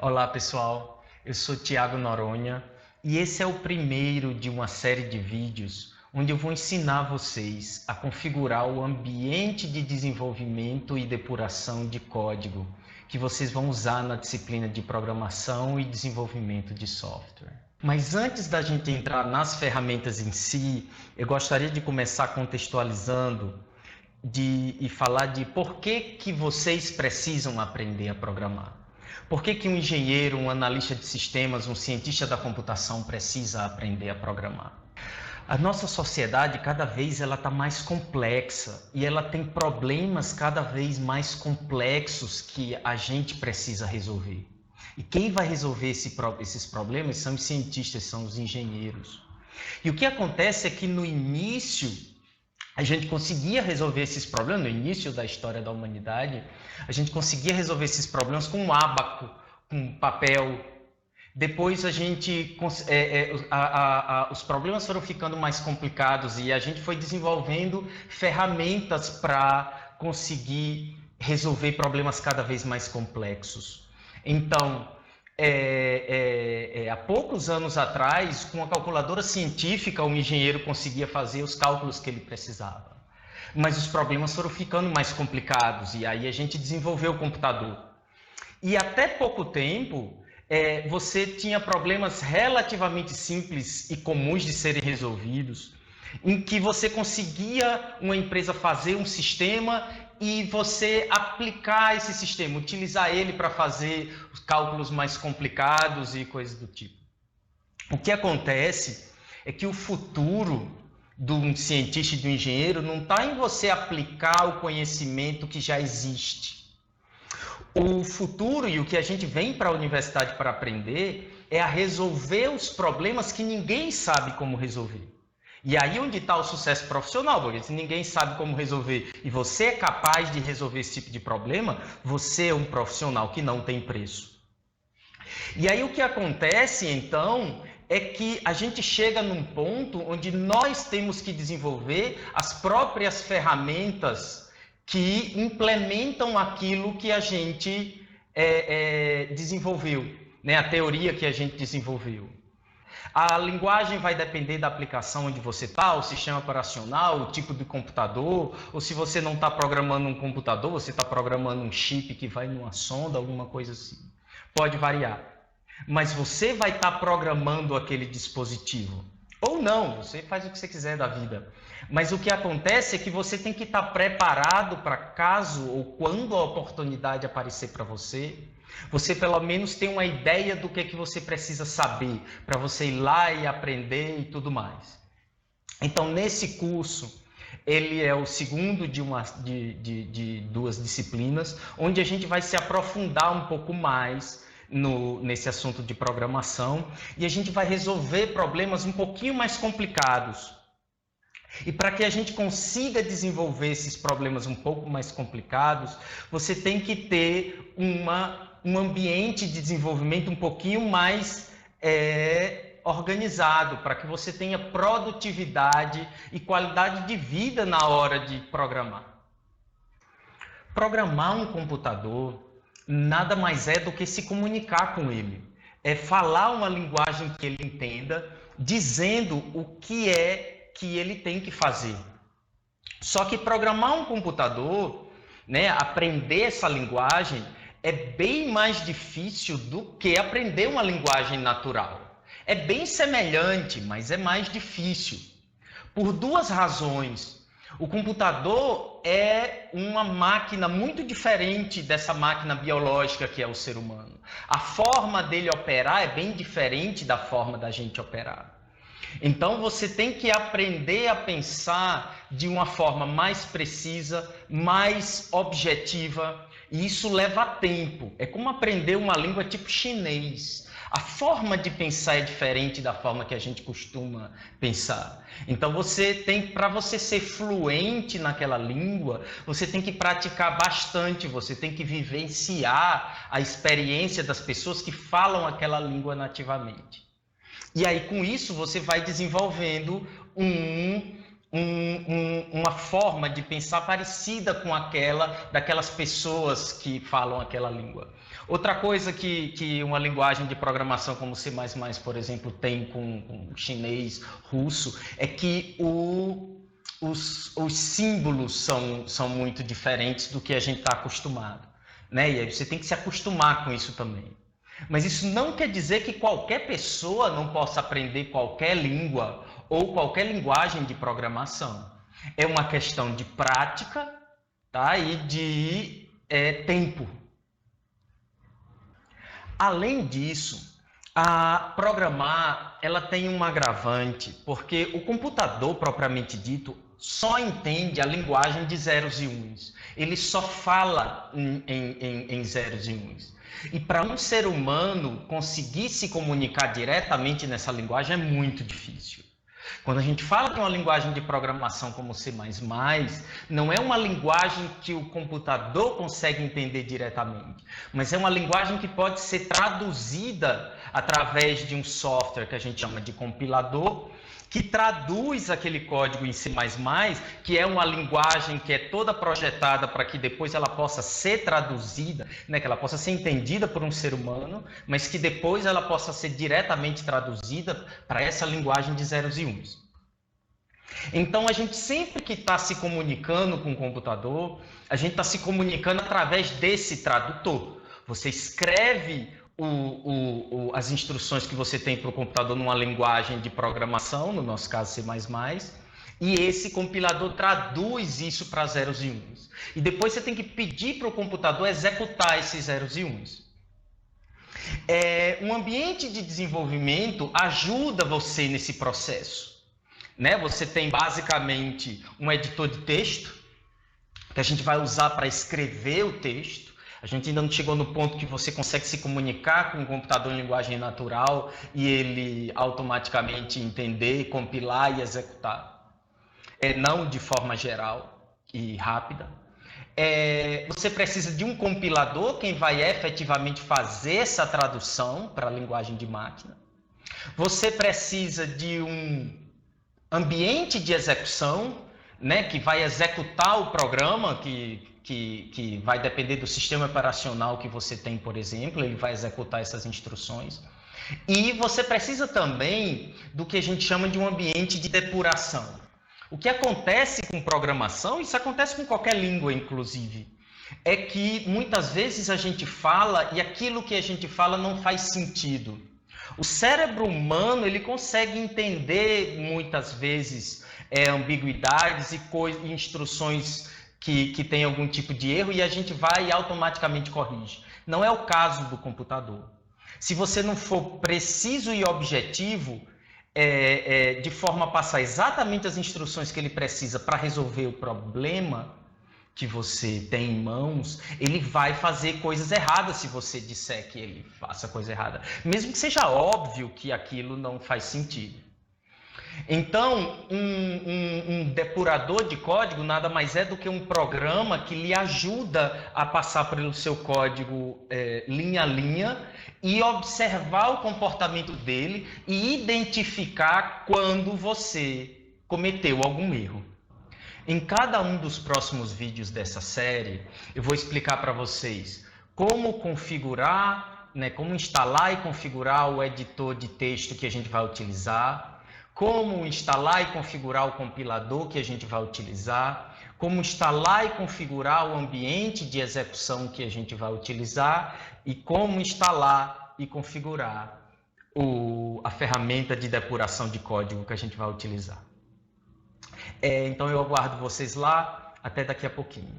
Olá pessoal, eu sou Tiago Noronha e esse é o primeiro de uma série de vídeos onde eu vou ensinar vocês a configurar o ambiente de desenvolvimento e depuração de código que vocês vão usar na disciplina de programação e desenvolvimento de software. Mas antes da gente entrar nas ferramentas em si, eu gostaria de começar contextualizando e falar de por que vocês precisam aprender a programar. Por que um engenheiro, um analista de sistemas, um cientista da computação precisa aprender a programar? A nossa sociedade cada vez ela está mais complexa e ela tem problemas cada vez mais complexos que a gente precisa resolver. E quem vai resolver esses problemas são os cientistas, são os engenheiros. E o que acontece é que no início a gente conseguia resolver esses problemas, no início da história da humanidade, a gente conseguia resolver esses problemas com um ábaco, com papel. Depois os problemas foram ficando mais complicados e a gente foi desenvolvendo ferramentas para conseguir resolver problemas cada vez mais complexos. Então, há poucos anos atrás, com a calculadora científica, um engenheiro conseguia fazer os cálculos que ele precisava. Mas os problemas foram ficando mais complicados e aí a gente desenvolveu o computador. E até pouco tempo, você tinha problemas relativamente simples e comuns de serem resolvidos, em que você conseguia uma empresa fazer um sistema e você aplicar esse sistema, utilizar ele para fazer os cálculos mais complicados e coisas do tipo. O que acontece é que o futuro de um cientista e de um engenheiro não está em você aplicar o conhecimento que já existe. O futuro e o que a gente vem para a universidade para aprender é a resolver os problemas que ninguém sabe como resolver. E aí onde está o sucesso profissional, porque se ninguém sabe como resolver e você é capaz de resolver esse tipo de problema, você é um profissional que não tem preço. E aí o que acontece então é que a gente chega num ponto onde nós temos que desenvolver as próprias ferramentas que implementam aquilo que a gente desenvolveu, né? A teoria que a gente desenvolveu. A linguagem vai depender da aplicação onde você está, o sistema operacional, o tipo de computador, ou se você não está programando um computador, você está programando um chip que vai numa sonda, alguma coisa assim. Pode variar. Mas você vai estar programando aquele dispositivo. Ou não, você faz o que você quiser da vida. Mas o que acontece é que você tem que estar preparado para caso ou quando a oportunidade aparecer para você, você pelo menos tem uma ideia do que você precisa saber para você ir lá e aprender e tudo mais. Então, nesse curso, ele é o segundo de duas disciplinas, onde a gente vai se aprofundar um pouco mais nesse assunto de programação e a gente vai resolver problemas um pouquinho mais complicados. E para que a gente consiga desenvolver esses problemas um pouco mais complicados, você tem que ter um ambiente de desenvolvimento um pouquinho mais organizado, para que você tenha produtividade e qualidade de vida na hora de programar. Programar um computador nada mais é do que se comunicar com ele. É falar uma linguagem que ele entenda, dizendo o que é que ele tem que fazer. Só que programar um computador, né, aprender essa linguagem, é bem mais difícil do que aprender uma linguagem natural. É bem semelhante, mas é mais difícil. Por duas razões. O computador é uma máquina muito diferente dessa máquina biológica que é o ser humano. A forma dele operar é bem diferente da forma da gente operar. Então você tem que aprender a pensar de uma forma mais precisa, mais objetiva, e isso leva tempo. É como aprender uma língua tipo chinês. A forma de pensar é diferente da forma que a gente costuma pensar. Então para você ser fluente naquela língua, você tem que praticar bastante, você tem que vivenciar a experiência das pessoas que falam aquela língua nativamente. E aí, com isso, você vai desenvolvendo uma forma de pensar parecida com aquela daquelas pessoas que falam aquela língua. Outra coisa que uma linguagem de programação como C++, por exemplo, tem com chinês, russo, é que os símbolos são muito diferentes do que a gente está acostumado, né? E aí você tem que se acostumar com isso também. Mas isso não quer dizer que qualquer pessoa não possa aprender qualquer língua ou qualquer linguagem de programação. É uma questão de prática, tá? E de tempo. Além disso, a programar ela tem um agravante, porque o computador propriamente dito só entende a linguagem de zeros e uns. Ele só fala em zeros e uns. E para um ser humano conseguir se comunicar diretamente nessa linguagem é muito difícil. Quando a gente fala de uma linguagem de programação como C++, não é uma linguagem que o computador consegue entender diretamente, mas é uma linguagem que pode ser traduzida através de um software que a gente chama de compilador, que traduz aquele código em C++, que é uma linguagem que é toda projetada para que depois ela possa ser traduzida, né, que ela possa ser entendida por um ser humano, mas que depois ela possa ser diretamente traduzida para essa linguagem de zeros e uns. Então, a gente sempre que está se comunicando com o computador, a gente está se comunicando através desse tradutor. Você escreve as instruções que você tem para o computador numa linguagem de programação, no nosso caso C++, e esse compilador traduz isso para zeros e uns. E depois você tem que pedir para o computador executar esses zeros e uns. Um ambiente de desenvolvimento ajuda você nesse processo, né? Você tem basicamente um editor de texto, que a gente vai usar para escrever o texto. A gente ainda não chegou no ponto que você consegue se comunicar com o computador em linguagem natural e ele automaticamente entender, compilar e executar. Não de forma geral e rápida. Você precisa de um compilador, quem vai efetivamente fazer essa tradução para a linguagem de máquina. Você precisa de um ambiente de execução, né, que vai executar o programa, que vai depender do sistema operacional que você tem, por exemplo, ele vai executar essas instruções. E você precisa também do que a gente chama de um ambiente de depuração. O que acontece com programação, isso acontece com qualquer língua, inclusive, é que muitas vezes a gente fala e aquilo que a gente fala não faz sentido. O cérebro humano ele consegue entender muitas vezes ambiguidades e instruções que tem algum tipo de erro e a gente vai e automaticamente corrige. Não é o caso do computador. Se você não for preciso e objetivo, de forma a passar exatamente as instruções que ele precisa para resolver o problema que você tem em mãos, ele vai fazer coisas erradas se você disser que ele faça coisa errada. Mesmo que seja óbvio que aquilo não faz sentido. Então, um depurador de código nada mais é do que um programa que lhe ajuda a passar pelo seu código linha a linha e observar o comportamento dele e identificar quando você cometeu algum erro. Em cada um dos próximos vídeos dessa série, eu vou explicar para vocês como configurar, né, como instalar e configurar o editor de texto que a gente vai utilizar, como instalar e configurar o compilador que a gente vai utilizar, como instalar e configurar o ambiente de execução que a gente vai utilizar e como instalar e configurar a ferramenta de depuração de código que a gente vai utilizar. Então eu aguardo vocês lá, até daqui a pouquinho.